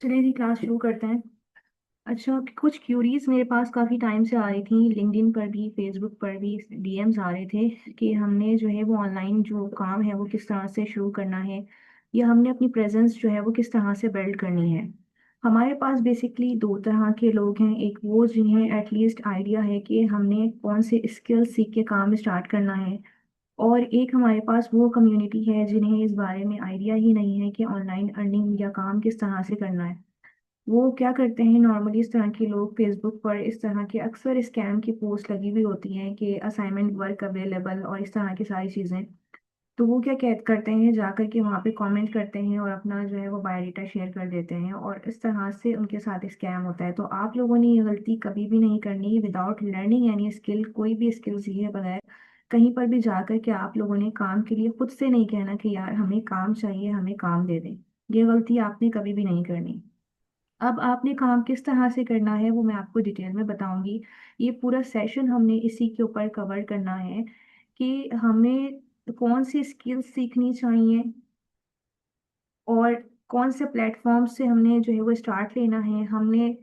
चलिए जी, क्लास शुरू करते हैं। अच्छा, कुछ क्यूरीज मेरे पास काफ़ी टाइम से आ रही थी, लिंक्डइन पर भी फेसबुक पर भी डीएम्स आ रहे थे कि हमने जो है वो ऑनलाइन जो काम है वो किस तरह से शुरू करना है, या हमने अपनी प्रेजेंस जो है वो किस तरह से बिल्ड करनी है। हमारे पास बेसिकली दो तरह के लोग हैं। एक वो जिन्हें एटलीस्ट आइडिया है कि हमने कौन से स्किल्स सीख के काम स्टार्ट करना है, और एक हमारे पास वो कम्युनिटी है जिन्हें इस बारे में आइडिया ही नहीं है कि ऑनलाइन अर्निंग या काम किस तरह से करना है। वो क्या करते हैं, नॉर्मली इस तरह के लोग फेसबुक पर इस तरह के अक्सर स्कैम की पोस्ट लगी हुई होती हैं कि असाइनमेंट वर्क अवेलेबल और इस तरह की सारी चीज़ें। तो वो क्या कह करते हैं, जाकर के वहाँ पे कमेंट करते हैं और अपना जो है वो बायोडाटा शेयर कर देते हैं, और इस तरह से उनके साथ स्कैम होता है। तो आप लोगों ने ये गलती कभी भी नहीं करनी। विदाउट लर्निंग एनी स्किल, कोई भी स्किल सीखे बगैर कहीं पर भी जाकर के आप लोगों ने काम के लिए खुद से नहीं कहना कि यार हमें काम चाहिए, हमें काम दे दें। ये गलती आपने कभी भी नहीं करनी। अब आपने काम किस तरह से करना है वो मैं आपको डिटेल में बताऊंगी। ये पूरा सेशन हमने इसी के ऊपर कवर करना है कि हमें कौन सी स्किल्स सीखनी चाहिए, और कौन से प्लेटफॉर्म से हमने जो है वो स्टार्ट लेना है, हमने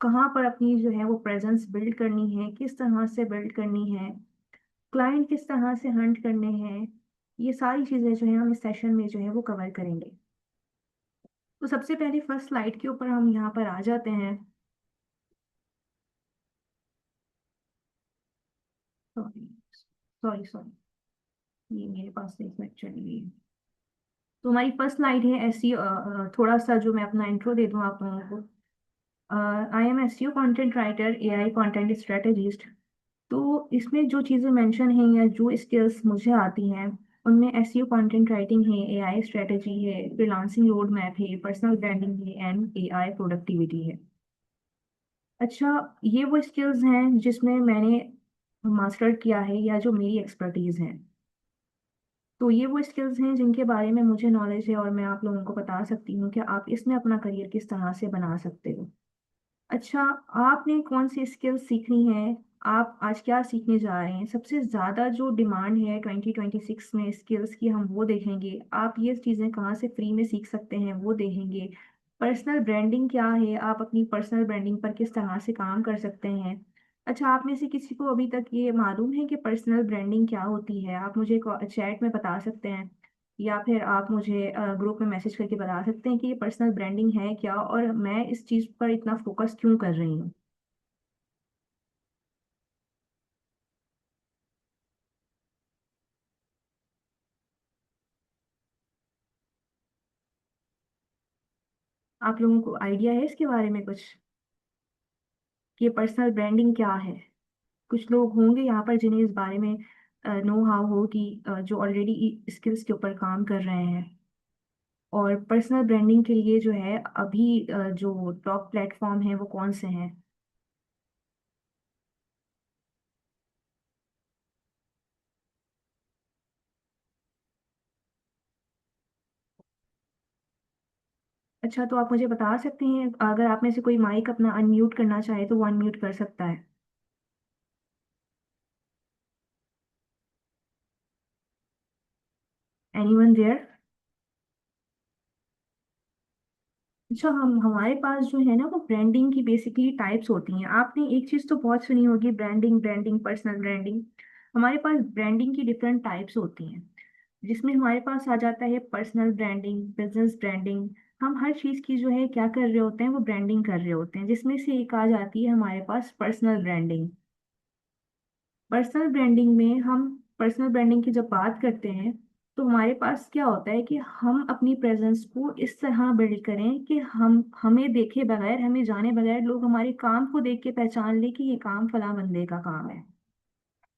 कहाँ पर अपनी जो है वो प्रेजेंस बिल्ड करनी है, किस तरह से बिल्ड करनी है, क्लाइंट किस तरह से हंट करने हैं। ये सारी चीज़ें जो है हम इस सेशन में जो है वो कवर करेंगे। तो सबसे पहले फर्स्ट स्लाइड के ऊपर हम यहाँ पर आ जाते हैं। सॉरी सॉरी सॉरी, ये मेरे पास से एक मिनट चली गई। तो हमारी फर्स्ट स्लाइड है ऐसी, थोड़ा सा जो मैं अपना इंट्रो दे दूं आप लोगों को। I am SEO content writer, AI content strategist. तो इसमें जो चीज़ें मेंशन हैं या जो स्किल्स मुझे आती हैं, उनमें एसईओ कंटेंट राइटिंग है, एआई स्ट्रेटेजी है, फ्रीलांसिंग रोड मैप है, पर्सनल ब्रांडिंग है, एंड एआई प्रोडक्टिविटी है। अच्छा, ये वो स्किल्स हैं जिसमें मैंने मास्टर किया है या जो मेरी एक्सपर्टीज है। तो ये वो स्किल्स हैं जिनके बारे में मुझे नॉलेज है और मैं आप लोगों को बता सकती हूँ कि आप इसमें अपना करियर किस तरह से बना सकते हो। अच्छा, आपने कौन सी स्किल्स सीखनी है, आप आज क्या सीखने जा रहे हैं। सबसे ज़्यादा जो डिमांड है 2026 में स्किल्स की, हम वो देखेंगे। आप ये चीज़ें कहाँ से फ्री में सीख सकते हैं वो देखेंगे। पर्सनल ब्रांडिंग क्या है, आप अपनी पर्सनल ब्रांडिंग पर किस तरह से काम कर सकते हैं। अच्छा, आप में से किसी को अभी तक ये मालूम है कि पर्सनल ब्रांडिंग क्या होती है, आप मुझे चैट में बता सकते हैं, या फिर आप मुझे ग्रुप में मैसेज करके बता सकते हैं कि ये पर्सनल ब्रांडिंग है क्या, और मैं इस चीज़ पर इतना फोकस क्यों कर रही हूँ। आप लोगों को आइडिया है इसके बारे में कुछ, कि ये पर्सनल ब्रांडिंग क्या है। कुछ लोग होंगे यहाँ पर जिन्हें इस बारे में नो हाउ हो, कि जो ऑलरेडी स्किल्स के ऊपर काम कर रहे हैं। और पर्सनल ब्रांडिंग के लिए जो है अभी जो टॉप प्लेटफॉर्म है वो कौन से हैं। अच्छा, तो आप मुझे बता सकते हैं, अगर आप में से कोई माइक अपना अनम्यूट करना चाहे तो वो अनम्यूट कर सकता है। Anyone there. अच्छा, हम हमारे पास जो है ना वो ब्रांडिंग की बेसिकली टाइप्स होती हैं। आपने एक चीज़ तो बहुत सुनी होगी, ब्रांडिंग ब्रांडिंग पर्सनल ब्रांडिंग। हमारे पास ब्रांडिंग की डिफरेंट टाइप्स होती हैं, जिसमें हमारे पास आ जाता है पर्सनल ब्रांडिंग, बिजनेस ब्रांडिंग। हम हर चीज़ की जो है क्या कर रहे होते हैं, वो ब्रांडिंग कर रहे होते हैं, जिसमें से एक आ जाती है हमारे पास पर्सनल ब्रांडिंग। पर्सनल ब्रांडिंग में हम पर्सनल ब्रांडिंग की जब बात करते हैं, तो हमारे पास क्या होता है कि हम अपनी प्रेजेंस को इस तरह बिल्ड करें कि हम हमें देखे बगैर, हमें जाने बगैर लोग हमारे काम को देख के पहचान ले कि ये काम फला बंदे का काम है।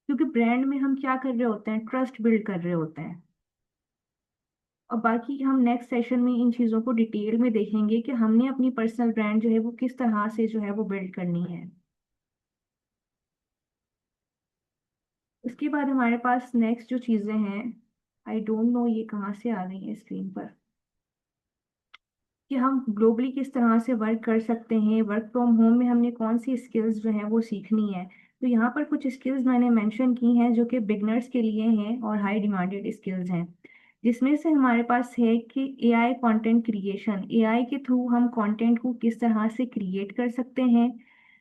क्योंकि ब्रांड में हम क्या कर रहे होते हैं, ट्रस्ट बिल्ड कर रहे होते हैं। और बाकी हम नेक्स्ट सेशन में इन चीज़ों को डिटेल में देखेंगे कि हमने अपनी पर्सनल ब्रांड जो है वो किस तरह से जो है वो बिल्ड करनी है। उसके बाद हमारे पास नेक्स्ट जो चीज़ें हैं, आई डोंट नो ये कहाँ से आ रही है स्क्रीन पर, कि हम ग्लोबली किस तरह से वर्क कर सकते हैं, वर्क फ्रॉम होम में हमने कौन सी स्किल्स जो हैं वो सीखनी है। तो यहाँ पर कुछ स्किल्स मैंने मेंशन की हैं जो कि बिगनर्स के लिए हैं और हाई डिमांडेड स्किल्स हैं, जिसमें से हमारे पास है कि एआई कंटेंट क्रिएशन, एआई के थ्रू हम कंटेंट को किस तरह से क्रिएट कर सकते हैं।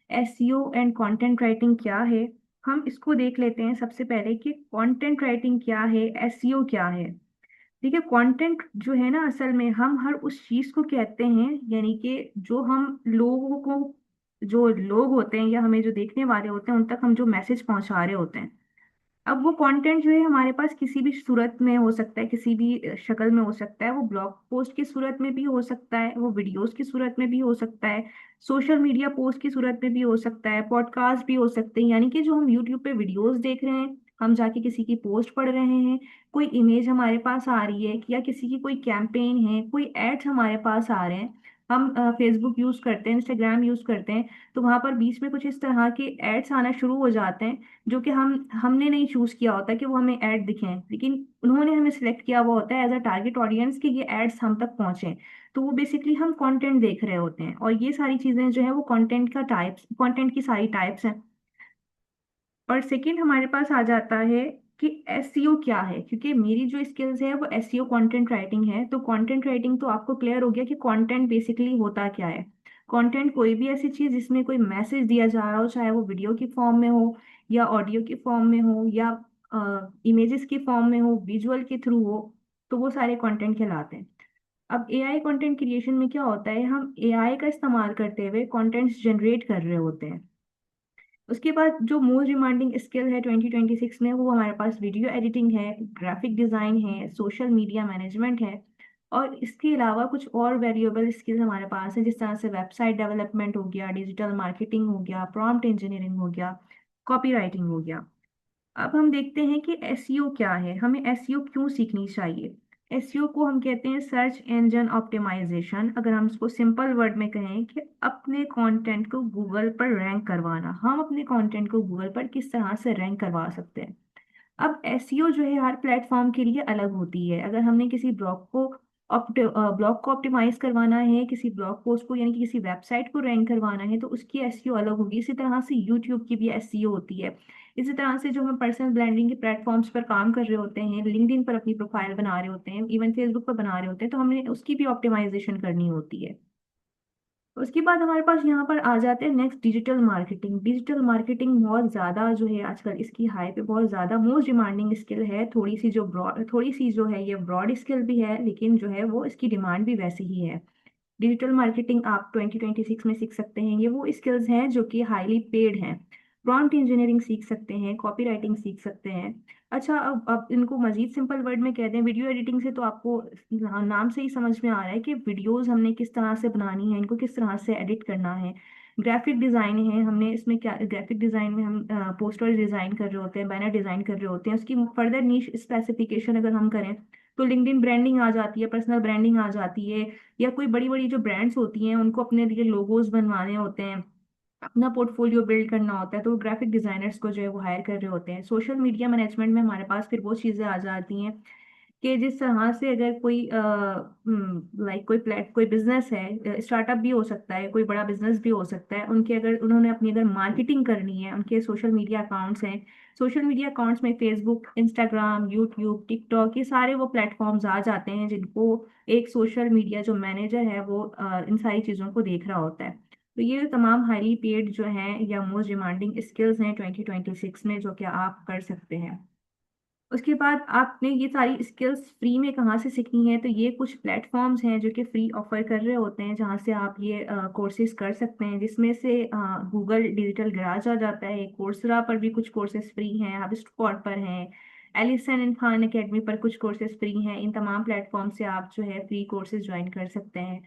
एसईओ एंड कंटेंट राइटिंग क्या है, हम इसको देख लेते हैं सबसे पहले कि कंटेंट राइटिंग क्या है, एसईओ क्या है। देखिए, कंटेंट जो है ना, असल में हम हर उस चीज को कहते हैं, यानी कि जो हम लोगों को, जो लोग होते हैं या हमें जो देखने वाले होते हैं उन तक हम जो मैसेज पहुंचा रहे होते हैं। अब वो कंटेंट जो है हमारे पास किसी भी सूरत में हो सकता है, किसी भी शक्ल में हो सकता है। वो ब्लॉग पोस्ट की सूरत में भी हो सकता है, वो वीडियोस की सूरत में भी हो सकता है, सोशल मीडिया पोस्ट की सूरत में भी हो सकता है, पॉडकास्ट भी हो सकते हैं। यानी कि जो हम यूट्यूब पे वीडियोस देख रहे हैं, हम जाके किसी की पोस्ट पढ़ रहे हैं, कोई इमेज हमारे पास आ रही है, या किसी की कोई कैंपेन है, कोई एड्स हमारे पास आ रहे हैं। हम फेसबुक यूज करते हैं, इंस्टाग्राम यूज करते हैं, तो वहां पर बीच में कुछ इस तरह के एड्स आना शुरू हो जाते हैं, जो कि हमने नहीं चूज किया होता कि वो हमें ऐड दिखें, लेकिन उन्होंने हमें सिलेक्ट किया हुआ होता है एज अ टारगेट ऑडियंस कि ये एड्स हम तक पहुंचे। तो वो बेसिकली हम कंटेंट देख रहे होते हैं, और ये सारी चीजें जो है वो कंटेंट का टाइप्स, कंटेंट की सारी टाइप्स हैं। और सेकंड हमारे पास आ जाता है कि एसईओ क्या है, क्योंकि मेरी जो स्किल्स है वो एसईओ कंटेंट राइटिंग है। तो कंटेंट राइटिंग तो आपको क्लियर हो गया कि कंटेंट बेसिकली होता क्या है। कंटेंट कोई भी ऐसी चीज जिसमें कोई मैसेज दिया जा रहा हो, चाहे वो वीडियो की फॉर्म में हो, या ऑडियो की फॉर्म में हो, या इमेजेस की फॉर्म में हो, विजुअल के थ्रू हो, तो वो सारे कंटेंट कहलाते हैं। अब एआई कंटेंट क्रिएशन में क्या होता है, हम एआई का इस्तेमाल करते हुए कंटेंट्स जनरेट कर रहे होते हैं। उसके बाद जो मोस्ट डिमांडिंग स्किल है 2026 में, वो हमारे पास वीडियो एडिटिंग है, ग्राफिक डिजाइन है, सोशल मीडिया मैनेजमेंट है। और इसके अलावा कुछ और वेरिएबल स्किल्स हमारे पास है, जिस तरह से वेबसाइट डेवलपमेंट हो गया, डिजिटल मार्केटिंग हो गया, प्रॉम्प्ट इंजीनियरिंग हो गया, कॉपी राइटिंग हो गया। अब हम देखते हैं कि एसईओ क्या है, हमें एसईओ क्यों सीखनी चाहिए। एसईओ को हम कहते हैं सर्च इंजन ऑप्टिमाइजेशन। अगर हम इसको सिंपल वर्ड में कहें कि अपने कंटेंट को गूगल पर रैंक करवाना, हम अपने कंटेंट को गूगल पर किस तरह से रैंक करवा सकते हैं। अब एसईओ जो है हर प्लेटफॉर्म के लिए अलग होती है। अगर हमने किसी ब्लॉग को ऑप्टिमाइज करवाना है, किसी ब्लॉग पोस्ट को यानी कि किसी वेबसाइट को रैंक करवाना है, तो उसकी एसईओ अलग होगी। इसी तरह से यूट्यूब की भी एसईओ होती है। इसी तरह से जो हम पर्सनल ब्रांडिंग के प्लेटफॉर्म्स पर काम कर रहे होते हैं, लिंक्डइन पर अपनी प्रोफाइल बना रहे होते हैं, इवन फेसबुक पर बना रहे होते हैं, तो हमने उसकी भी ऑप्टिमाइजेशन करनी होती है। उसके बाद हमारे पास यहाँ पर आ जाते हैं next, digital marketing. Digital marketing बहुत ज़्यादा जो है आजकल इसकी हाई पे बहुत ज़्यादा मोस्ट डिमांडिंग स्किल है। थोड़ी सी जो है ये ब्रॉड स्किल भी है, लेकिन जो है वो इसकी डिमांड भी वैसे ही है। डिजिटल मार्केटिंग आप 2026 में सीख सकते हैं। ये वो स्किल्स हैं जो कि हाईली पेड हैं। प्रॉम्प्ट इंजीनियरिंग सीख सकते हैं, कॉपी राइटिंग सीख सकते हैं। अच्छा, अब इनको मजीद सिंपल वर्ड में कहते हैं वीडियो एडिटिंग से, तो आपको नाम से ही समझ में आ रहा है कि वीडियोस हमने किस तरह से बनानी है, इनको किस तरह से एडिट करना है। ग्राफिक डिजाइन है, हमने इसमें क्या, ग्राफिक डिजाइन में हम पोस्टर डिजाइन कर रहे होते हैं, बैनर डिजाइन कर रहे होते हैं। उसकी फर्दर नीश स्पेसिफिकेशन अगर हम करें, तो लिंक्डइन ब्रांडिंग आ जाती है, पर्सनल ब्रांडिंग आ जाती है, या कोई बड़ी बड़ी जो ब्रांड्स होती हैं उनको अपने लिए लोगोज बनवाने होते हैं, अपना पोर्टफोलियो बिल्ड करना होता है, तो ग्राफिक डिजाइनर्स को जो है वो हायर कर रहे होते हैं। सोशल मीडिया मैनेजमेंट में हमारे पास फिर वो चीज़ें आ जाती हैं कि जिस तरह से अगर कोई कोई बिजनेस है, स्टार्टअप भी हो सकता है, कोई बड़ा बिजनेस भी हो सकता है, उनके अगर उन्होंने अपनी अगर मार्केटिंग करनी है, उनके सोशल मीडिया अकाउंट्स हैं, सोशल मीडिया अकाउंट्स में फेसबुक, इंस्टाग्राम, यूट्यूब, टिकटॉक, ये सारे वो प्लेटफॉर्म्स आ जाते हैं जिनको एक सोशल मीडिया जो मैनेजर है वो इन सारी चीज़ों को देख रहा होता है। तो ये तमाम हाईली पेड जो हैं या मोस्ट डिमांडिंग स्किल्स हैं 2026 में, जो कि आप कर सकते हैं। उसके बाद आपने ये सारी स्किल्स फ्री में कहाँ से सीखनी है, तो ये कुछ प्लेटफॉर्म्स हैं जो कि फ्री ऑफर कर रहे होते हैं, जहाँ से आप ये कोर्सेज कर सकते हैं, जिसमें से गूगल डिजिटल गराज आ जाता है, कोर्सरा पर भी कुछ कोर्सेज फ्री हैं, हबस्पॉट पर हैं, एलिसन एंड खान एकेडमी पर कुछ कोर्सेज फ्री हैं। इन तमाम प्लेटफॉर्म से आप जो है फ्री कोर्सेज ज्वाइन कर सकते हैं।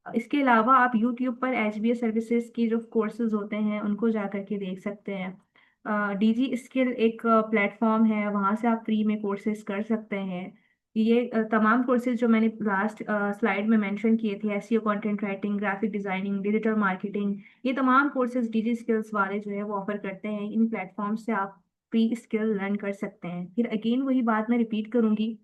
इसके अलावा आप यूट्यूब पर एचबीएस सर्विसेज की जो कोर्सेज होते हैं उनको जा करके देख सकते हैं। डीजी स्किल एक प्लेटफॉर्म है, वहाँ से आप फ्री में कोर्सेज कर सकते हैं। ये तमाम कोर्सेज जो मैंने लास्ट स्लाइड में मेंशन किए थे, SEO, content writing, graphic designing, digital marketing, ये तमाम कोर्सेज डीजी स्किल्स वाले जो है वो ऑफर करते हैं। इन प्लेटफॉर्म से आप फ्री स्किल लर्न कर सकते हैं। फिर अगेन वही बात मैं रिपीट करूंगी,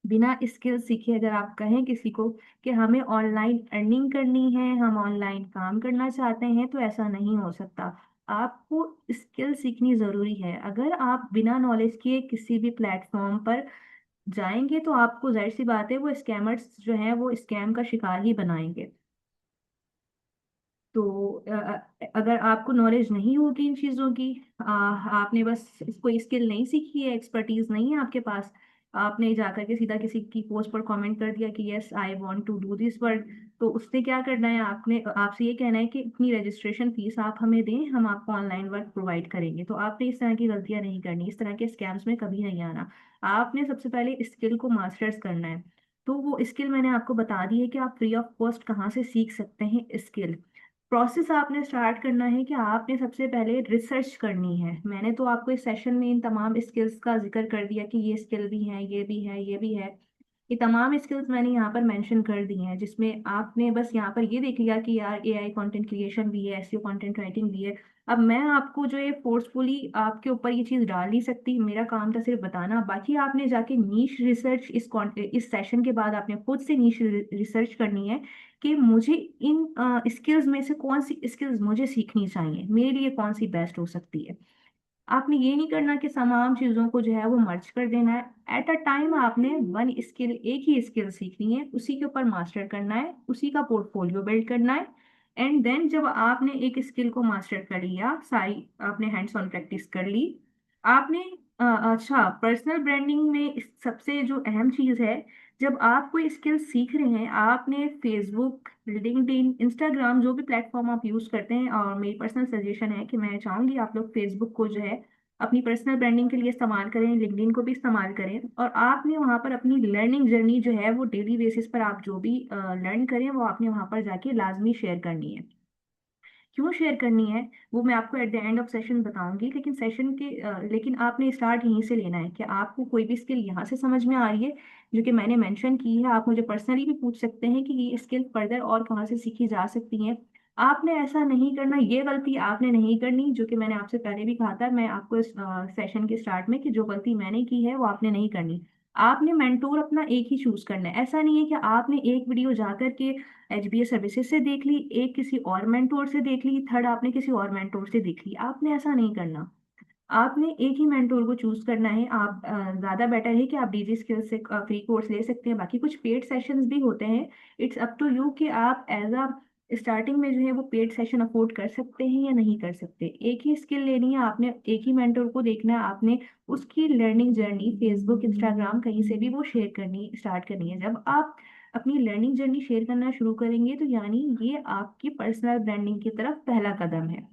बिना स्किल सीखे अगर आप कहें किसी को कि हमें ऑनलाइन अर्निंग करनी है, हम ऑनलाइन काम करना चाहते हैं, तो ऐसा नहीं हो सकता। आपको स्किल सीखनी जरूरी है। अगर आप बिना नॉलेज के किसी भी प्लेटफॉर्म पर जाएंगे तो आपको जाहिर सी बात है वो स्कैमर्स जो हैं वो स्कैम का शिकार ही बनाएंगे। तो अगर आपको नॉलेज नहीं होगी इन चीज़ों की, आपने बस कोई स्किल नहीं सीखी है, एक्सपर्टीज नहीं है आपके पास, आपने जाकर के सीधा किसी की पोस्ट पर कमेंट कर दिया कि yes I want to do this work, तो उसने क्या करना है, आपने आपसे ये कहना है कि इतनी रजिस्ट्रेशन फीस आप हमें दें, हम आपको ऑनलाइन वर्क प्रोवाइड करेंगे। तो आपने इस तरह की गलतियां नहीं करनी, इस तरह के स्कैम्स में कभी नहीं आना। आपने सबसे पहले स्किल को मास्टर्स करना है। तो वो स्किल मैंने आपको बता दी है कि आप फ्री ऑफ कॉस्ट कहाँ से सीख सकते हैं स्किल। प्रोसेस आपने स्टार्ट करना है कि आपने सबसे पहले रिसर्च करनी है। मैंने तो आपको इस सेशन में इन तमाम स्किल्स का जिक्र कर दिया कि ये स्किल भी है, ये भी है, ये भी है। ये तमाम स्किल्स मैंने यहाँ पर मेंशन कर दी हैं, जिसमें आपने बस यहाँ पर ये देख लिया कि यार एआई कंटेंट क्रिएशन भी है, एसईओ कंटेंट राइटिंग भी है। अब मैं आपको जो है फोर्सफुली आपके ऊपर ये चीज़ डाल नहीं सकती, मेरा काम था सिर्फ बताना। बाकी आपने जाके नीश रिसर्च इस सेशन के बाद आपने खुद से नीश रिसर्च करनी है कि मुझे इन स्किल्स में से कौन सी स्किल्स मुझे सीखनी चाहिए, मेरे लिए कौन सी बेस्ट हो सकती है। आपने ये नहीं करना कि तमाम चीज़ों को जो है वो मर्ज कर देना है। एट अ टाइम आपने वन स्किल, एक ही स्किल सीखनी है, उसी के ऊपर मास्टर करना है, उसी का पोर्टफोलियो बिल्ड करना है। एंड देन जब आपने एक स्किल को मास्टर कर लिया, सारी आपने हैंड्स ऑन प्रैक्टिस कर ली, आपने अच्छा, पर्सनल ब्रांडिंग में सबसे जो अहम चीज़ है, जब आप कोई स्किल सीख रहे हैं, आपने फेसबुक, लिंक्डइन, इंस्टाग्राम, जो भी प्लेटफॉर्म आप यूज़ करते हैं, और मेरी पर्सनल सजेशन है कि मैं चाहूँगी आप लोग फेसबुक को जो है अपनी पर्सनल ब्रांडिंग के लिए इस्तेमाल करें, लिंक्डइन को भी इस्तेमाल करें, और आपने वहाँ पर अपनी लर्निंग जर्नी जो है वो डेली बेसिस पर आप जो भी लर्न करें वो आपने वहाँ पर जाके लाजमी शेयर करनी है। क्यों शेयर करनी है वो मैं आपको at the end of session बताऊंगी, लेकिन सेशन के लेकिन आपने स्टार्ट यहीं से लेना है कि आपको कोई भी स्किल यहाँ से समझ में आ रही है जो कि मैंने मेंशन की है, आप मुझे पर्सनली भी पूछ सकते हैं कि ये स्किल फर्दर और कहाँ से सीखी जा सकती हैं। आपने ऐसा नहीं करना, ये गलती आपने नहीं करनी जो कि मैंने आपसे पहले भी कहा था, मैं आपको इस सेशन के स्टार्ट में, कि जो गलती मैंने की है वो आपने नहीं करनी। आपने मेंटोर अपना एक ही चूज करना है। ऐसा नहीं है कि आपने एक वीडियो जाकर के एचबीएस सर्विसेज से देख ली, एक किसी और मेंटोर से देख ली, थर्ड आपने किसी और मेंटोर से देख ली, आपने ऐसा नहीं करना। आपने एक ही मेंटोर को चूज करना है। आप ज्यादा बेटर है कि आप डीजी स्किल से फ्री कोर्स ले सकते हैं, बाकी कुछ पेड सेशंस भी होते हैं। इट्स अप टू यू कि आप एज अ स्टार्टिंग में जो है वो पेड सेशन अफोर्ड कर सकते हैं या नहीं कर सकते। एक ही स्किल लेनी है, आपने एक ही मेंटोर को देखना है, आपने उसकी लर्निंग जर्नी फेसबुक, इंस्टाग्राम, कहीं से भी वो शेयर करनी स्टार्ट करनी है। जब आप अपनी लर्निंग जर्नी शेयर करना शुरू करेंगे तो यानी ये आपकी पर्सनल ब्रांडिंग की तरफ पहला कदम है।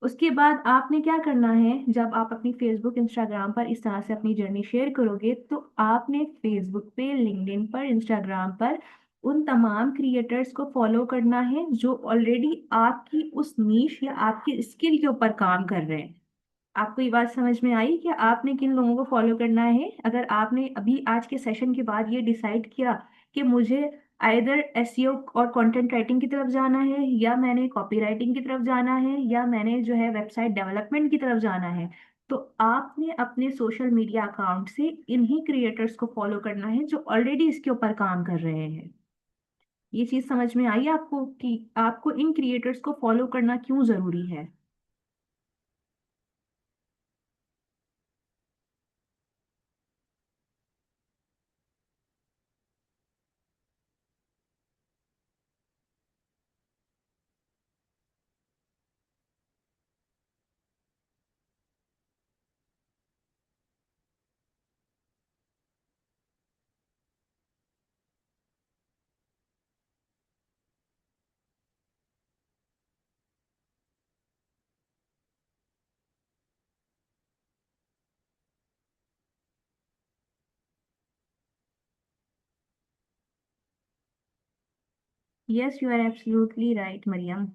उसके बाद आपने क्या करना है, जब आप अपनी फेसबुक, इंस्टाग्राम पर इस तरह से अपनी जर्नी शेयर करोगे, तो आपने फेसबुक पे, लिंक्डइन पर, इंस्टाग्राम पर उन तमाम क्रिएटर्स को फॉलो करना है जो ऑलरेडी आपकी उस नीश या आपकी स्किल के ऊपर काम कर रहे हैं। आपको ये बात समझ में आई कि आपने किन लोगों को फॉलो करना है? अगर आपने अभी आज के सेशन के बाद ये डिसाइड किया कि मुझे आइदर एसईओ और कंटेंट राइटिंग की तरफ जाना है, या मैंने कॉपी राइटिंग की तरफ जाना है, या मैंने जो है वेबसाइट डेवलपमेंट की तरफ जाना है, तो आपने अपने सोशल मीडिया अकाउंट से इन्हीं क्रिएटर्स को फॉलो करना है जो ऑलरेडी इसके ऊपर काम कर रहे हैं। ये चीज समझ में आई आपको कि आपको इन क्रिएटर्स को फॉलो करना क्यों जरूरी है? Yes, you are absolutely right Mariam.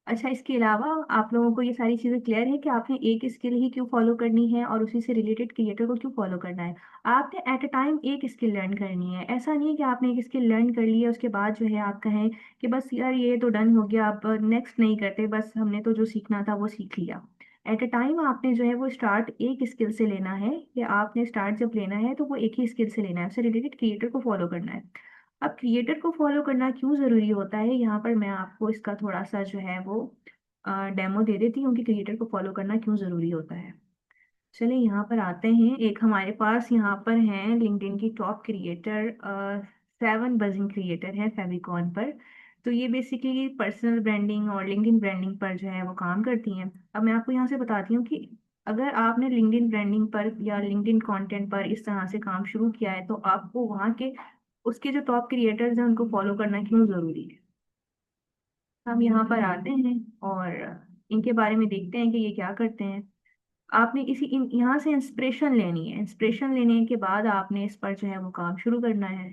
अच्छा, इसके अलावा आप लोगों को ये सारी चीज़ें क्लियर है कि आपने एक स्किल ही क्यों फॉलो करनी है और उसी से रिलेटेड क्रिएटर को क्यों फॉलो करना है। आपने एट अ टाइम एक स्किल लर्न करनी है। ऐसा नहीं है कि आपने एक स्किल लर्न कर ली है उसके बाद जो है आप कहें कि बस यार ये तो डन हो गया, अब नेक्स्ट नहीं करते, बस हमने तो जो सीखना था वो सीख लिया। एट अ टाइम आपने जो है वो स्टार्ट एक स्किल से लेना है, कि आपने स्टार्ट जब लेना है तो वो एक ही स्किल से लेना है, उससे रिलेटेड क्रिएटर को फॉलो करना है। अब क्रिएटर को फॉलो करना क्यों ज़रूरी होता है, यहाँ पर मैं आपको इसका थोड़ा सा जो है वो डेमो दे देती हूँ कि क्रिएटर को फॉलो करना क्यों ज़रूरी होता है। चले यहाँ पर आते हैं। एक हमारे पास यहाँ पर हैं लिंक्डइन की टॉप क्रिएटर, 7 बजिंग क्रिएटर है फेविकॉन पर। तो ये बेसिकली पर्सनल ब्रांडिंग और लिंक्डइन ब्रांडिंग पर जो है वो काम करती हैं। अब मैं आपको यहाँ से बताती हूँ कि अगर आपने लिंक्डइन ब्रांडिंग पर या लिंक्डइन कंटेंट पर इस तरह से काम शुरू किया है तो आपको वहाँ के उसके जो टॉप क्रिएटर्स हैं उनको फॉलो करना क्यों जरूरी है। हम यहाँ पर आते हैं और इनके बारे में देखते हैं कि ये क्या करते हैं। आपने यहाँ से इंस्पिरेशन लेनी है। इंस्पिरेशन लेने के बाद आपने इस पर जो है वो काम शुरू करना है।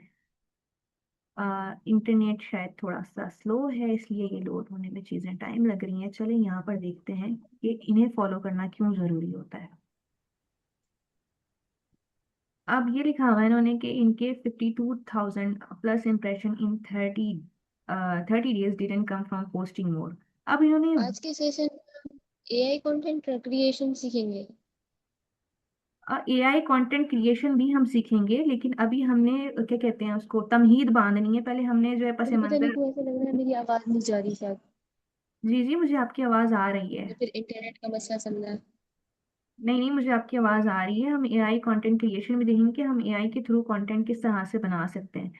इंटरनेट शायद थोड़ा सा स्लो है इसलिए ये लोड होने में चीज़ें टाइम लग रही हैं। चलें यहाँ पर देखते हैं कि इन्हें फॉलो करना क्यों ज़रूरी होता है। अब ये लिखा हुआ है इन्होंने कि इनके 52,000 plus impression in 30 days didn't come from posting more. अब इन्होंने आज के सेशन एआई कंटेंट क्रिएशन सीखेंगे। एआई कंटेंट क्रिएशन भी हम सीखेंगे, लेकिन अभी हमने क्या कहते हैं उसको तमहीद बांधनी है। पहले हमने जो है पस मुझे पता नहीं मंजर। क्यों ऐसा लग रहा है मेरी आवाज नहीं जा रही शायद, जी जी, मुझे आपकी आवाज़ आ रही है। या फिर इंटरनेट का मसला चल रहा है। नहीं नहीं, मुझे आपकी आवाज़ आ रही है। हम एआई कंटेंट क्रिएशन में देखेंगे कि हम एआई के थ्रू कंटेंट किस तरह से बना सकते हैं।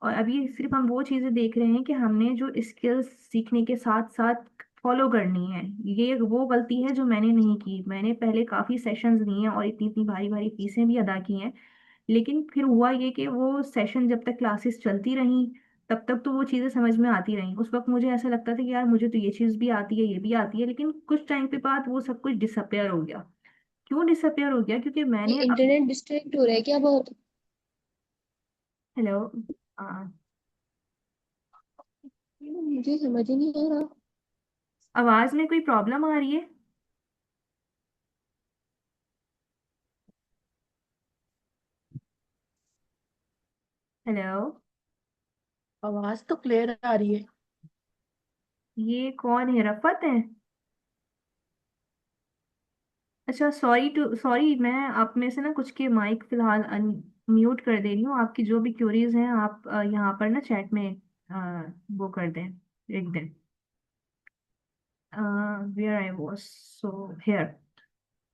और अभी सिर्फ हम वो चीज़ें देख रहे हैं कि हमने जो स्किल्स सीखने के साथ साथ फॉलो करनी है। ये वो गलती है जो मैंने नहीं की। मैंने पहले काफ़ी सेशंस लिए हैं और इतनी इतनी भारी भारी फीसें भी अदा की हैं, लेकिन फिर हुआ ये कि वो सेशन जब तक क्लासेस चलती रहीं तब तक तो वो चीज़ें समझ में आती रहीं। उस वक्त मुझे ऐसा लगता था कि यार मुझे तो ये चीज़ भी आती है, ये भी आती है, लेकिन कुछ टाइम के बाद वो सब कुछ डिसअपेयर हो गया। क्यों डिसअपेयर हो गया? क्योंकि ये मैंने इंटरनेट डिस्ट्रैक्ट हो रहा है क्या बहुत? हेलो। मुझे समझ ही नहीं आ रहा। आवाज़ में कोई प्रॉब्लम आ रही है? हेलो। आवाज तो क्लियर आ रही है। ये कौन है, रफत है? अच्छा, सॉरी, मैं आप में से ना कुछ के माइक फिलहाल म्यूट कर दे रही हूँ। आपकी जो भी क्यूरीज हैं आप यहाँ पर ना चैट में वो कर दें, लिख दें। Where I was, so here.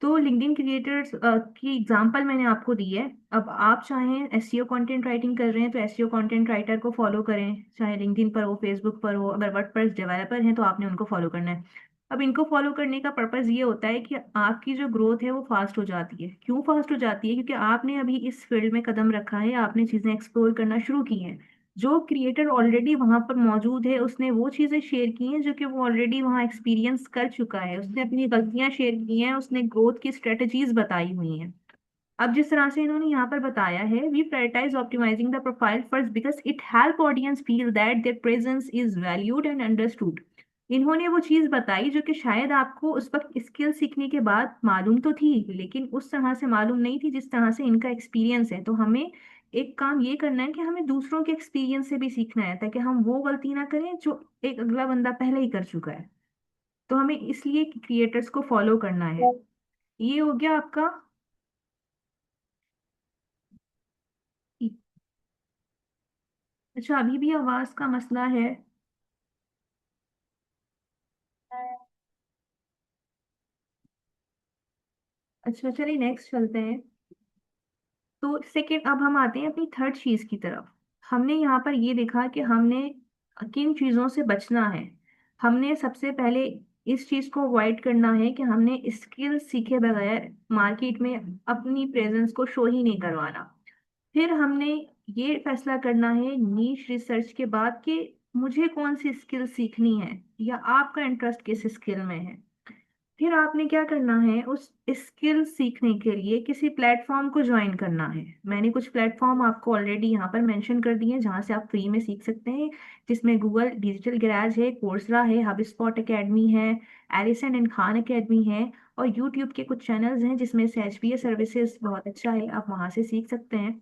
तो लिंक्डइन क्रिएटर्स की एग्जांपल मैंने आपको दी है। अब आप चाहें एसईओ कंटेंट राइटिंग कर रहे हैं तो एसईओ कंटेंट राइटर को फॉलो करें, चाहे लिंक्डइन पर हो, फेसबुक पर हो। अगर वर्डप्रेस डेवलपर हैं तो आपने उनको फॉलो करना है। अब इनको फॉलो करने का पर्पस ये होता है कि आपकी जो ग्रोथ है वो फास्ट हो जाती है। क्यों फास्ट हो जाती है? क्योंकि आपने अभी इस फील्ड में कदम रखा है, आपने चीजें एक्सप्लोर करना शुरू की हैं। जो क्रिएटर ऑलरेडी वहां पर मौजूद है उसने वो चीजें शेयर की हैं जो कि वो ऑलरेडी वहां एक्सपीरियंस कर चुका है। उसने अपनी गलतियां शेयर की हैं, उसने ग्रोथ की स्ट्रेटजीज बताई हुई हैं। अब जिस तरह से इन्होंने यहाँ पर बताया है, we prioritise optimising the profile first because it help audience feel that their presence is valued and understood. इन्होंने वो चीज बताई जो कि शायद आपको उस वक्त स्किल सीखने के बाद मालूम तो थी, लेकिन उस तरह से मालूम नहीं थी जिस तरह से इनका एक्सपीरियंस है। तो हमें एक काम ये करना है कि हमें दूसरों के एक्सपीरियंस से भी सीखना है ताकि हम वो गलती ना करें जो एक अगला बंदा पहले ही कर चुका है। तो हमें इसलिए क्रिएटर्स को फॉलो करना है। ये हो गया आपका। अच्छा, अभी भी आवाज का मसला है? अच्छा चलिए नेक्स्ट चलते हैं। तो सेकेंड, अब हम आते हैं अपनी थर्ड चीज की तरफ। हमने यहाँ पर ये देखा कि हमने किन चीजों से बचना है। हमने सबसे पहले इस चीज को अवॉइड करना है कि हमने स्किल सीखे बगैर मार्केट में अपनी प्रेजेंस को शो ही नहीं करवाना। फिर हमने ये फैसला करना है नीश रिसर्च के बाद कि मुझे कौन सी स्किल सीखनी है या आपका इंटरेस्ट किस स्किल में है। फिर आपने क्या करना है, उस स्किल सीखने के लिए किसी प्लेटफॉर्म को ज्वाइन करना है। मैंने कुछ प्लेटफॉर्म आपको ऑलरेडी यहाँ पर मेंशन कर दिए हैं जहाँ से आप फ्री में सीख सकते हैं, जिसमें गूगल डिजिटल गैराज है, कोर्सरा है, हबस्पॉट एकेडमी है, एलिसन एंड खान एकेडमी है, और यूट्यूब के कुछ चैनल्स हैं जिसमें से एचबीएस सर्विसेज बहुत अच्छा है, आप वहाँ से सीख सकते हैं।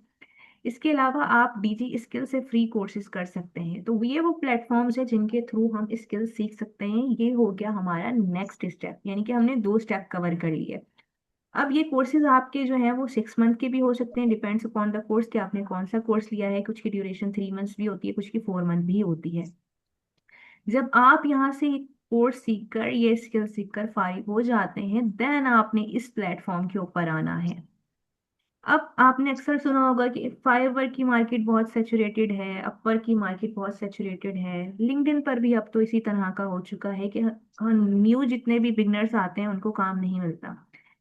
इसके अलावा आप डीजी स्किल से फ्री कोर्सेज कर सकते हैं। तो ये वो प्लेटफॉर्म्स हैं जिनके थ्रू हम स्किल सीख सकते हैं। ये हो गया हमारा नेक्स्ट स्टेप, यानी कि हमने 2 स्टेप कवर कर लिए। अब ये कोर्सेज आपके जो हैं वो 6 मंथ के भी हो सकते हैं, डिपेंड्स अपॉन द कोर्स कि आपने कौन सा कोर्स लिया है। कुछ की ड्यूरेशन 3 मंथ्स भी होती है, कुछ की 4 मंथ भी होती है। जब आप यहाँ से कोर्स सीखकर ये स्किल सीखकर फारिग हो जाते हैं, देन आपने इस प्लेटफॉर्म के ऊपर आना है। अब आपने अक्सर सुना होगा कि फाइवर की मार्केट बहुत सेचुरेटेड है, अपवर की मार्केट बहुत सेचुरेटेड है, लिंक्डइन पर भी अब तो इसी तरह का हो चुका है कि न्यू जितने भी बिगनर्स आते हैं उनको काम नहीं मिलता।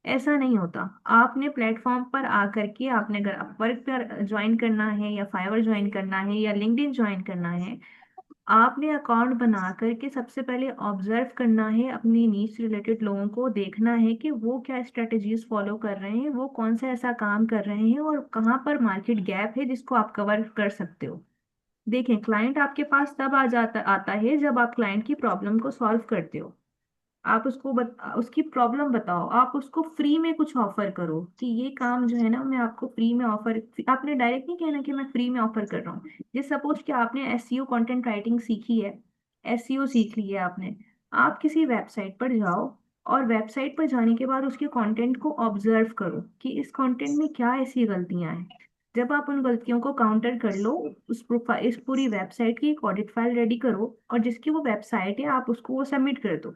ऐसा नहीं होता। आपने प्लेटफॉर्म पर आकर के आपने अगर अपवर्क पर ज्वाइन करना है या फाइवर ज्वाइन करना है या लिंक्डइन ज्वाइन करना है, आपने अकाउंट बना करके सबसे पहले ऑब्जर्व करना है, अपनी नीड्स रिलेटेड लोगों को देखना है कि वो क्या स्ट्रेटजीज फॉलो कर रहे हैं, वो कौन सा ऐसा काम कर रहे हैं और कहाँ पर मार्केट गैप है जिसको आप कवर कर सकते हो। देखें, क्लाइंट आपके पास तब आ जाता आता है जब आप क्लाइंट की प्रॉब्लम को सॉल्व करते हो। आप उसकी प्रॉब्लम बताओ, आप उसको फ्री में कुछ ऑफर करो कि ये काम जो है ना मैं आपको फ्री में ऑफर। आपने डायरेक्ट नहीं कहना कि मैं फ्री में ऑफर कर रहा हूँ। जैसे सपोज कि आपने एसईओ कंटेंट राइटिंग सीखी है, एसईओ सीख ली है आपने, आप किसी वेबसाइट पर जाओ और वेबसाइट पर जाने के बाद उसके कंटेंट को ऑब्जर्व करो कि इस कंटेंट में क्या ऐसी गलतियां हैं। जब आप उन गलतियों को काउंटर कर लो, उस प्रोफाइल इस पूरी वेबसाइट की एक ऑडिट फाइल रेडी करो और जिसकी वो वेबसाइट है आप उसको वो सबमिट कर दो।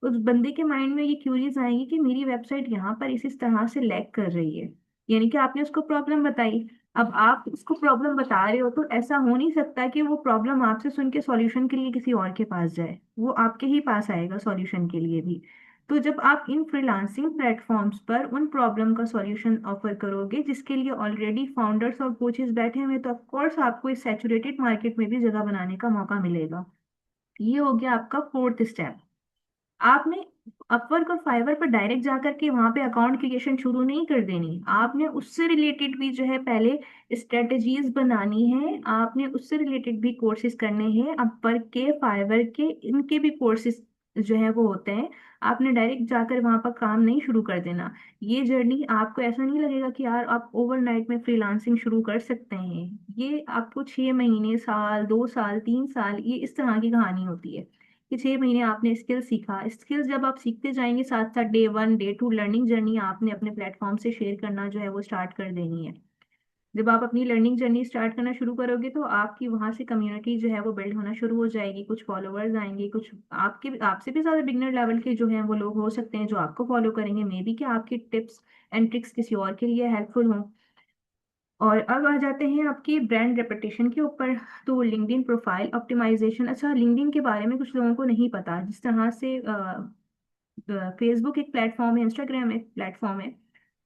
उस बंदे के माइंड में ये क्यूरीज आएंगी कि मेरी वेबसाइट यहाँ पर इस तरह से लैग कर रही है। यानी कि आपने उसको प्रॉब्लम बताई। अब आप उसको प्रॉब्लम बता रहे हो तो ऐसा हो नहीं सकता कि वो प्रॉब्लम आपसे सुन के सॉल्यूशन के लिए किसी और के पास जाए, वो आपके ही पास आएगा सॉल्यूशन के लिए भी। तो जब आप इन फ्रीलांसिंग प्लेटफॉर्म्स पर उन प्रॉब्लम का सॉल्यूशन ऑफर करोगे जिसके लिए ऑलरेडी फाउंडर्स और कोचेस बैठे हुए हैं, तो ऑफकोर्स आपको इस सैचुरेटेड मार्केट में भी जगह बनाने का मौका मिलेगा। ये हो गया आपका फोर्थ स्टेप। आपने अपवर्क और फाइवर पर डायरेक्ट जाकर के वहां पे अकाउंट क्रिएशन शुरू नहीं कर देनी, आपने उससे रिलेटेड भी जो है पहले स्ट्रेटजीज बनानी है, आपने उससे रिलेटेड भी कोर्सेज करने हैं। अपवर्क के, फाइवर के, इनके भी कोर्सेज जो है वो होते हैं। आपने डायरेक्ट जाकर वहां पर काम नहीं शुरू कर देना। ये जर्नी आपको ऐसा नहीं लगेगा कि यार आप ओवरनाइट में फ्रीलांसिंग शुरू कर सकते हैं। ये आपको 6 महीने, साल, 2 साल, 3 साल, ये इस तरह की कहानी होती है कि 6 महीने आपने स्किल सीखा। स्किल्स जब आप सीखते जाएंगे, साथ साथ डे 1 डे 2 लर्निंग जर्नी आपने अपने प्लेटफॉर्म से शेयर करना जो है वो स्टार्ट कर देनी है। जब आप अपनी लर्निंग जर्नी स्टार्ट करना शुरू करोगे तो आपकी वहां से कम्युनिटी जो है वो बिल्ड होना शुरू हो जाएगी, कुछ फॉलोअर्स आएंगे, कुछ आपके आपसे भी ज्यादा बिगनर लेवल के जो हैं वो लोग हो सकते हैं जो आपको फॉलो करेंगे, मे बी कि आपकी टिप्स एंड ट्रिक्स किसी और के लिए हेल्पफुल हों। और अब आ जाते हैं आपकी ब्रांड रेपुटेशन के ऊपर। तो लिंक्डइन प्रोफाइल ऑप्टिमाइजेशन। अच्छा, लिंक्डइन के बारे में कुछ लोगों को नहीं पता। जिस तरह से फेसबुक एक प्लेटफॉर्म है, इंस्टाग्राम एक प्लेटफॉर्म है,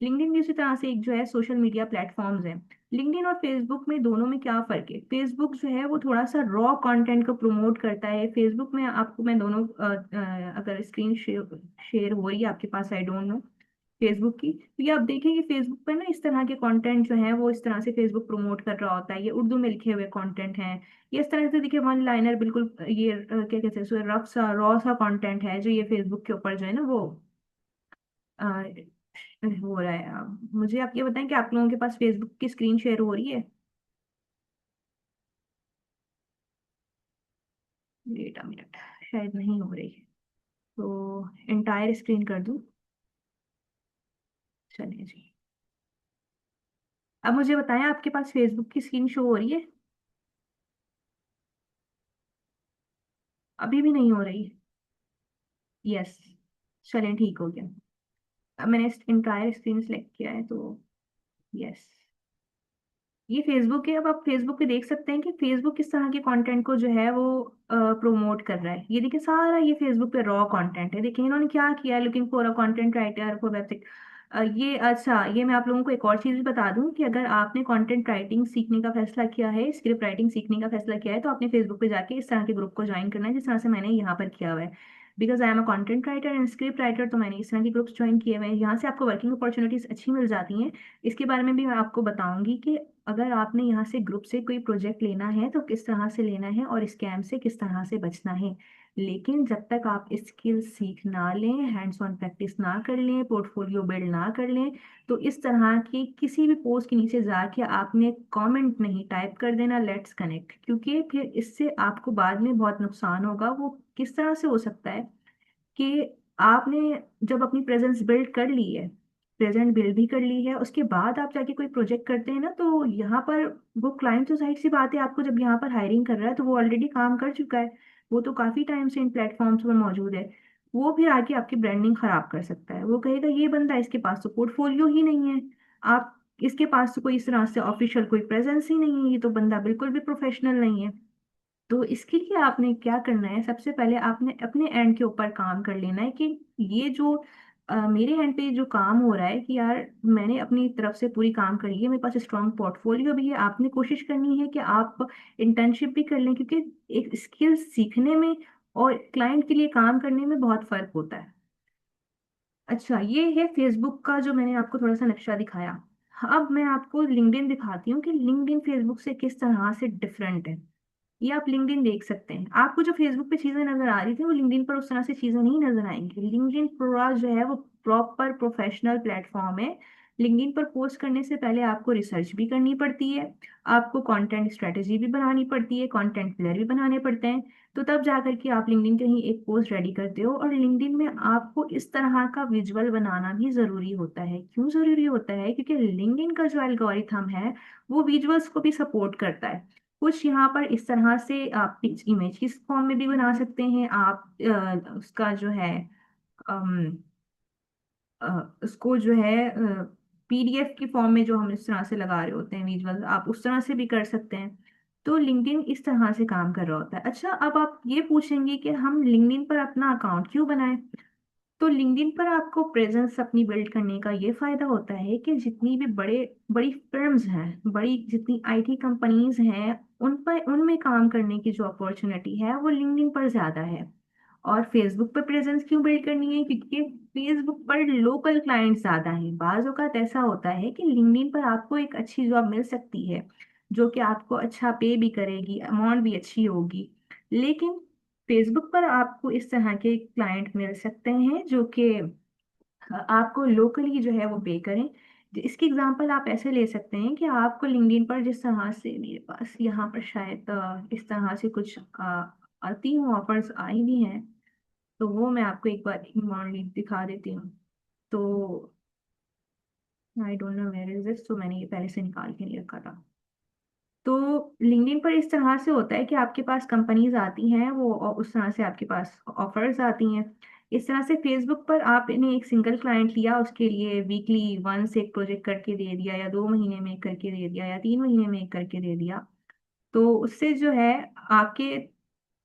लिंक्डइन भी उसी तरह से एक जो है सोशल मीडिया प्लेटफॉर्म्स है। लिंक्डइन और फेसबुक में, दोनों में क्या फर्क है? फेसबुक जो है वो थोड़ा सा रॉ कंटेंट को प्रमोट करता है। फेसबुक में आपको मैं दोनों अगर स्क्रीन शेयर शेयर हो रही है आपके पास, आई डोंट नो, फेसबुक की, तो ये आप देखेंगे फेसबुक पर ना इस तरह के कंटेंट जो है वो इस तरह से फेसबुक प्रमोट कर रहा होता है। ये उर्दू में लिखे हुए कंटेंट हैं। ये इस तरह से देखिए वन लाइनर, बिल्कुल ये क्या कहते हैं, सो रफ सा रॉ सा कंटेंट है जो ये फेसबुक के ऊपर जो है ना वो अ, हो रहा है। मुझे आप ये बताएं कि आप लोगों के पास फेसबुक की स्क्रीन शेयर हो रही है? वेट अ मिनट, शायद नहीं हो रही। तो एंटायर स्क्रीन कर दूं? चलिए जी। अब मुझे बताएं, आपके पास फेसबुक की स्क्रीन शो हो रही है? अभी भी नहीं हो रही? यस। चलें, ठीक हो गया। अब मैंने इंटायर स्क्रीन सेलेक्ट किया है तो यस, ये फेसबुक है। अब आप फेसबुक पे देख सकते हैं कि फेसबुक किस तरह के कंटेंट को जो है वो प्रोमोट कर रहा है। ये देखिए, सारा ये फेसबुक पे रॉ कंटेंट है। देखिए इन्होंने क्या किया है, looking for a content writer for website. ये अच्छा, ये मैं आप लोगों को एक और चीज भी बता दूं कि अगर आपने कंटेंट राइटिंग सीखने का फैसला किया है, स्क्रिप्ट राइटिंग सीखने का फैसला किया है, तो आपने फेसबुक पे जाके इस तरह के ग्रुप को ज्वाइन करना है जिस तरह से मैंने यहाँ पर किया हुआ है। Because I am a content writer and script writer, तो मैंने इस तरह के ग्रुप्स ज्वाइन किए हुए हैं। यहाँ से आपको वर्किंग अपॉर्चुनिटीज अच्छी मिल जाती हैं। इसके बारे में भी मैं आपको बताऊंगी कि अगर आपने यहाँ से ग्रुप से कोई प्रोजेक्ट लेना है तो किस तरह से लेना है और स्कैम से किस तरह से बचना है। लेकिन जब तक आप स्किल सीख ना लें, हैंड्स ऑन प्रैक्टिस ना कर लें, पोर्टफोलियो बिल्ड ना कर लें, तो इस तरह की किसी भी पोस्ट के नीचे जाके आपने कमेंट नहीं टाइप कर देना लेट्स कनेक्ट, क्योंकि फिर इससे आपको बाद में बहुत नुकसान होगा। वो किस तरह से हो सकता है कि आपने जब अपनी प्रेजेंस बिल्ड कर ली है, प्रेजेंट बिल्ड भी कर ली है, उसके बाद आप जाके कोई प्रोजेक्ट करते हैं ना, तो यहाँ पर वो क्लाइंट तो जाहिर सी बात है आपको जब यहाँ पर हायरिंग कर रहा है तो वो ऑलरेडी काम कर चुका है। वो तो काफी टाइम से इन प्लेटफॉर्म्स पर मौजूद है, वो फिर आके आपकी ब्रांडिंग खराब कर सकता है। वो कहेगा ये बंदा, इसके पास तो पोर्टफोलियो ही नहीं है, आप इसके पास तो कोई इस तरह से ऑफिशियल कोई प्रेजेंस ही नहीं है, ये तो बंदा बिल्कुल भी प्रोफेशनल नहीं है। तो इसके लिए आपने क्या करना है, सबसे पहले आपने अपने एंड के ऊपर काम कर लेना है कि ये जो मेरे एंड पे जो काम हो रहा है कि यार मैंने अपनी तरफ से पूरी काम करी है, मेरे पास स्ट्रॉन्ग पोर्टफोलियो भी है। आपने कोशिश करनी है कि आप इंटर्नशिप भी कर लें, क्योंकि एक स्किल सीखने में और क्लाइंट के लिए काम करने में बहुत फर्क होता है। अच्छा, ये है फेसबुक का जो मैंने आपको थोड़ा सा नक्शा दिखाया। अब मैं आपको लिंक्डइन दिखाती हूँ कि लिंक्डइन फेसबुक से किस तरह से डिफरेंट है। ये आप लिंक्डइन देख सकते हैं, आपको जो फेसबुक पे चीजें नजर आ रही थी वो लिंक्डइन पर उस तरह से चीजें नहीं नजर आएंगी। लिंक्डइन पूरा जो है वो प्रॉपर प्रोफेशनल प्लेटफॉर्म है। लिंक्डइन पर पोस्ट करने से पहले आपको रिसर्च भी करनी पड़ती है, आपको कंटेंट स्ट्रेटेजी भी बनानी पड़ती है, कंटेंट पिलर भी बनाने पड़ते हैं। तो तब जाकर के आप लिंक्डइन कहीं एक पोस्ट रेडी करते हो। और लिंक्डइन में आपको इस तरह का विजुअल बनाना भी जरूरी होता है। क्यों जरूरी होता है? क्योंकि लिंक्डइन का जो एल्गोरिथम है वो विजुअल्स को भी सपोर्ट करता है। कुछ यहाँ पर इस तरह से आप इमेज किस फॉर्म में भी बना सकते हैं, आप उसका जो है उसको जो है पीडीएफ की फॉर्म में जो हम इस तरह से लगा रहे होते हैं विजुअल, आप उस तरह से भी कर सकते हैं। तो लिंक्डइन इस तरह से काम कर रहा होता है। अच्छा, अब आप ये पूछेंगे कि हम लिंक्डइन पर अपना अकाउंट क्यों बनाएं। तो लिंक्डइन पर आपको प्रेजेंस अपनी बिल्ड करने का ये फायदा होता है कि जितनी भी बड़े बड़ी फर्म्स हैं, बड़ी जितनी आईटी कंपनीज हैं, उन पर उनमें काम करने की जो अपॉर्चुनिटी है वो लिंक्डइन पर ज्यादा है। और फेसबुक पर प्रेजेंस क्यों बिल्ड करनी है? क्योंकि फेसबुक पर लोकल क्लाइंट ज्यादा हैं। बाज औक़ात ऐसा होता है कि लिंक्डइन पर आपको एक अच्छी जॉब मिल सकती है जो कि आपको अच्छा पे भी करेगी, अमाउंट भी अच्छी होगी, लेकिन फेसबुक पर आपको इस तरह के क्लाइंट मिल सकते हैं जो कि आपको लोकली जो है वो पे करें। इसकी एग्जांपल आप ऐसे ले सकते हैं कि आपको लिंक्डइन पर जिस तरह से, मेरे पास यहाँ पर शायद इस तरह से कुछ आती हूँ, ऑफर्स आई भी हैं, तो वो मैं आपको एक बार मॉडल दिखा देती हूँ। तो I don't know where is this, तो मैंने ये पहले से निकाल के नहीं रखा था। तो लिंक्डइन पर इस तरह से होता है कि आपके पास कंपनीज आती हैं, वो उस तरह से आपके पास ऑफर्स आती हैं। इस तरह से फेसबुक पर आपने एक सिंगल क्लाइंट लिया, उसके लिए वीकली वंस एक प्रोजेक्ट करके दे दिया, या 2 महीने में एक करके दे दिया, या 3 महीने में एक करके दे दिया, तो उससे जो है आपके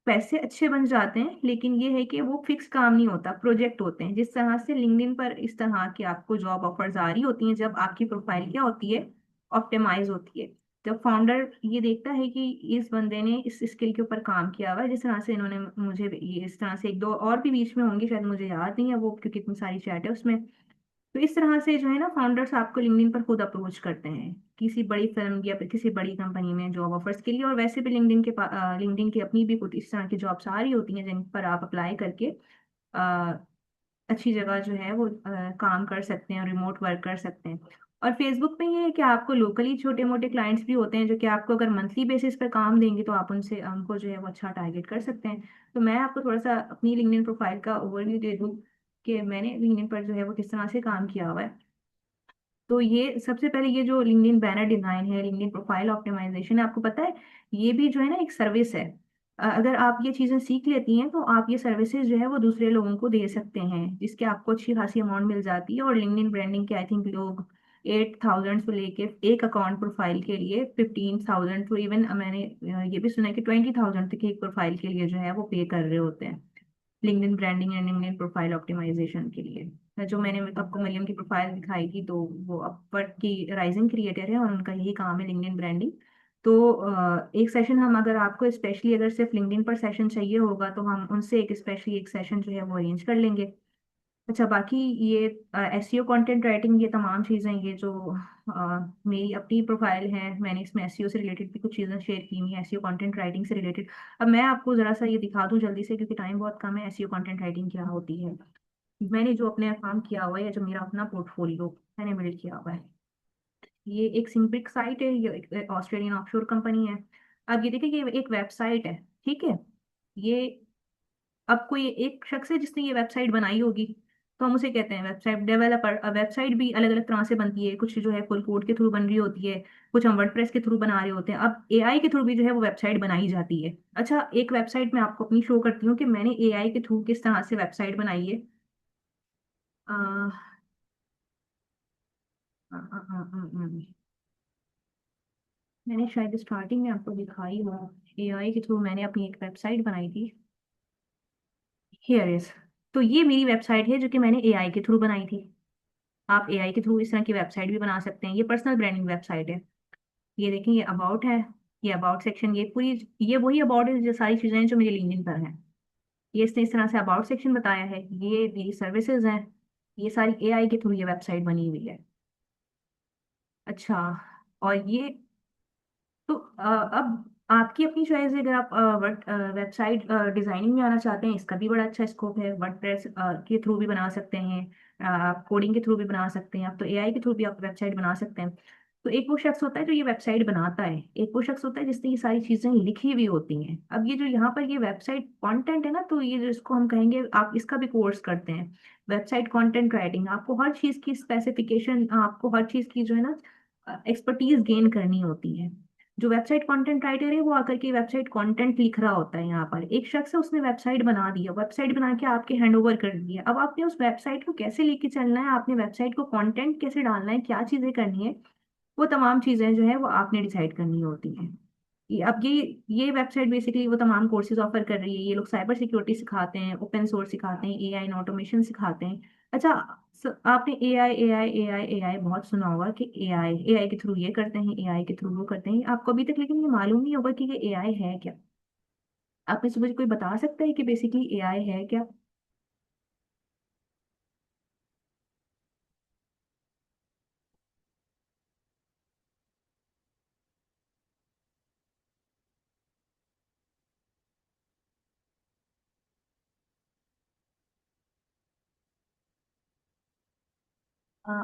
पैसे अच्छे बन जाते हैं। लेकिन ये है कि वो फिक्स काम नहीं होता, प्रोजेक्ट होते हैं। जिस तरह से लिंक्डइन पर इस तरह की आपको जॉब ऑफर्स आ रही होती हैं जब आपकी प्रोफाइल क्या होती है, ऑप्टिमाइज होती है। जब फाउंडर ये देखता है कि इस बंदे ने इस स्किल के ऊपर काम किया हुआ है, जिस तरह से इन्होंने मुझे ये इस तरह से एक दो और भी बीच में होंगे, शायद मुझे याद नहीं है वो, क्योंकि इतनी सारी चैट है उसमें। तो इस तरह से जो है ना, फाउंडर्स आपको लिंक्डइन पर खुद अप्रोच करते हैं किसी बड़ी फिल्म या फिर किसी बड़ी कंपनी में जॉब ऑफर्स के लिए। और वैसे भी लिंक्डइन की अपनी भी कुछ इस तरह की जॉब्स आ रही होती हैं जिन पर आप अप्लाई करके अ, अच्छी जगह जो है वो काम कर सकते हैं और रिमोट वर्क कर सकते हैं। और फेसबुक पे ये है कि आपको लोकली छोटे मोटे क्लाइंट्स भी होते हैं जो कि आपको अगर मंथली बेसिस पर काम देंगे तो आप उनसे उनको जो है वो अच्छा टारगेट कर सकते हैं। तो मैं आपको थोड़ा सा अपनी लिंक्डइन प्रोफाइल का ओवरव्यू दे दूँ कि मैंने लिंक्डइन पर जो है वो किस तरह से काम किया हुआ है। तो ये सबसे पहले ये जो लिंक्डइन बैनर डिजाइन है, लिंक्डइन प्रोफाइल ऑप्टिमाइजेशन है, आपको पता है ये भी जो है ना एक सर्विस है। अगर आप ये चीजें सीख लेती हैं तो आप ये सर्विसेज जो है वो दूसरे लोगों को दे सकते हैं, जिसके आपको अच्छी खासी अमाउंट मिल जाती है। और लिंक्डइन ब्रांडिंग के आई थिंक लोग 8,000 से लेके एक अकाउंट प्रोफाइल के लिए 15,000 टू इवन मैंने ये भी सुना है कि 20,000 तक एक प्रोफाइल के लिए जो है वो पे कर रहे होते हैं LinkedIn branding and LinkedIn profile optimisation के लिए। जो मैंने आपको मरियम की प्रोफाइल दिखाई थी, तो वो अपवर्क की राइजिंग क्रिएटर है और उनका यही काम है लिंक्डइन ब्रांडिंग। तो एक सेशन हम, अगर आपको स्पेशली अगर सिर्फ लिंक्डइन पर सेशन चाहिए होगा तो हम उनसे एक स्पेशली एक सेशन जो है वो अरेंज कर लेंगे। अच्छा, बाकी ये एसईओ कंटेंट राइटिंग, ये तमाम चीज़ें, ये जो मेरी अपनी प्रोफाइल है, मैंने इसमें एसईओ से रिलेटेड भी कुछ चीज़ें शेयर की हुई हैं, एसईओ कंटेंट राइटिंग से रिलेटेड। अब मैं आपको ज़रा सा ये दिखा दूं जल्दी से, क्योंकि टाइम बहुत कम है, एसईओ कंटेंट राइटिंग क्या होती है। मैंने जो अपने काम किया हुआ है, या जो मेरा अपना पोर्टफोलियो मैंने बिल्ड किया हुआ है, ये एक सिंपिक साइट है, ये एक ऑस्ट्रेलियन ऑफशोर कंपनी है। अब ये देखिए, ये एक वेबसाइट है, ठीक है। ये अब कोई एक शख्स है जिसने ये वेबसाइट बनाई होगी, तो हम उसे कहते हैं वेबसाइट डेवलपर। अब वेबसाइट भी अलग अलग तरह से बनती है, कुछ जो है फुल कोड के थ्रू बन रही होती है, कुछ हम वर्डप्रेस के थ्रू बना रहे होते हैं। अब एआई के थ्रू भी जो है वो वेबसाइट बनाई जाती है। अच्छा, एक वेबसाइट मैं आपको अपनी शो करती हूँ कि मैंने एआई के थ्रू किस तरह से वेबसाइट बनाई है। आ, आ, आ, आ, आ, आ, मैंने शायद स्टार्टिंग में आपको दिखाई हो, एआई के थ्रू मैंने अपनी एक वेबसाइट बनाई थी। Here is. तो ये मेरी वेबसाइट है जो कि मैंने एआई के थ्रू बनाई थी। आप एआई के थ्रू इस तरह की वेबसाइट भी बना सकते हैं। ये पर्सनल ब्रांडिंग वेबसाइट है। ये देखिए, ये अबाउट है, ये अबाउट सेक्शन, ये पूरी, ये वही अबाउट है जो सारी चीजें हैं जो मेरे लिंक्डइन पर हैं। ये इसने इस तरह से अबाउट सेक्शन बताया है। ये मेरी सर्विसेज हैं। ये सारी एआई के थ्रू ये वेबसाइट बनी हुई है। अच्छा, और ये तो अब आपकी अपनी चॉइस है। अगर आप वेबसाइट डिजाइनिंग में आना चाहते हैं, इसका भी बड़ा अच्छा स्कोप है। वर्डप्रेस के थ्रू भी बना सकते हैं, आप कोडिंग के थ्रू भी बना सकते हैं, आप तो एआई के थ्रू भी आप वेबसाइट बना सकते हैं। तो एक वो शख्स होता है जो ये वेबसाइट बनाता है, एक वो शख्स होता है जिसने ये सारी चीजें लिखी हुई होती हैं। अब ये जो यहाँ पर ये वेबसाइट कंटेंट है ना, तो ये जो इसको हम कहेंगे, आप इसका भी कोर्स करते हैं, वेबसाइट कंटेंट राइटिंग। आपको हर चीज की स्पेसिफिकेशन, आपको हर चीज की जो है ना एक्सपर्टीज गेन करनी होती है। जो वेबसाइट कंटेंट राइटर है वो आकर के वेबसाइट कंटेंट लिख रहा होता है। यहाँ पर एक शख्स है, उसने वेबसाइट बना दिया, वेबसाइट बना के आपके हैंड ओवर कर दिया। अब आपने उस वेबसाइट को कैसे लेके चलना है, आपने वेबसाइट को कंटेंट कैसे डालना है, क्या चीजें करनी है, वो तमाम चीजें जो है वो आपने डिसाइड करनी होती हैं। अब ये वेबसाइट बेसिकली वो तमाम कोर्सेज ऑफर कर रही है। ये लोग साइबर सिक्योरिटी सिखाते हैं, ओपन सोर्स सिखाते हैं, एआई एंड ऑटोमेशन सिखाते हैं। अच्छा, आपने एआई एआई एआई एआई बहुत सुना होगा कि एआई एआई के थ्रू ये करते हैं, एआई के थ्रू वो करते हैं। आपको अभी तक लेकिन ये मालूम नहीं होगा कि ये एआई है क्या। आप में से मुझे कोई बता सकता है कि बेसिकली एआई है क्या।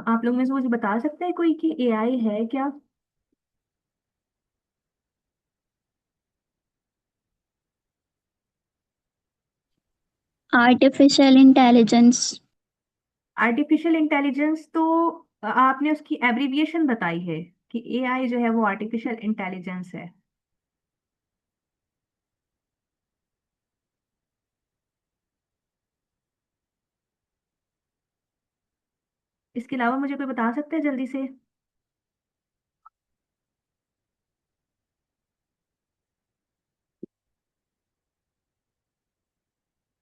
आप लोग में से मुझे बता सकते हैं कोई कि एआई है क्या। Artificial intelligence. आर्टिफिशियल इंटेलिजेंस तो आपने उसकी एब्रीविएशन बताई है कि एआई जो है वो आर्टिफिशियल इंटेलिजेंस है। इसके अलावा मुझे कोई बता सकता है जल्दी से।